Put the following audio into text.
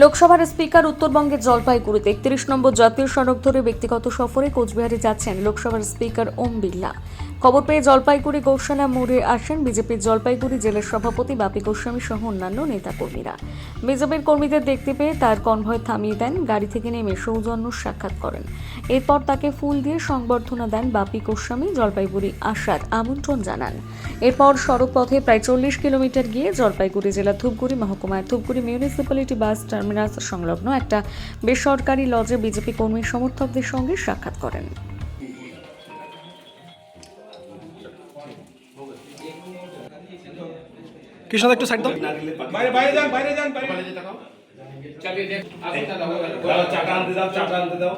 লোকসভার স্পিকার উত্তরবঙ্গের জলপাইগুড়িতে ৩১ নম্বর জাতীয় সড়ক ধরে ব্যক্তিগত সফরে কোচবিহারে যাচ্ছেন লোকসভার স্পিকার ওম বিড়লা। খবর পেয়ে জলপাইগুড়ি গৌশালা মোড়ে আসেন বিজেপির জলপাইগুড়ি জেলার সভাপতি বাপি গোস্বামী সহ অন্যান্য নেতাকর্মীরা। বিজেপির কর্মীদের দেখতে পেয়ে তার কনভয় থামিয়ে দেন, গাড়ি থেকে নেমে সৌজন্য সাক্ষাৎ করেন। এরপর তাকে ফুল দিয়ে সংবর্ধনা দেন বাপি গোস্বামী, জলপাইগুড়ি আসার আমন্ত্রণ জানান। এরপর সড়ক পথে প্রায় ৪০ কিলোমিটার গিয়ে জলপাইগুড়ি জেলার ধূপগুড়ি মহকুমায় ধূপগুড়ি মিউনিসিপ্যালিটি বাস টার্মিনাস সংলগ্ন একটা বেসরকারি লজে বিজেপি কর্মী সমর্থকদের সঙ্গে সাক্ষাৎ করেন। কৃষ্ণ একটু সাইড দাও। বাইরে যান চাটা আনতে দাও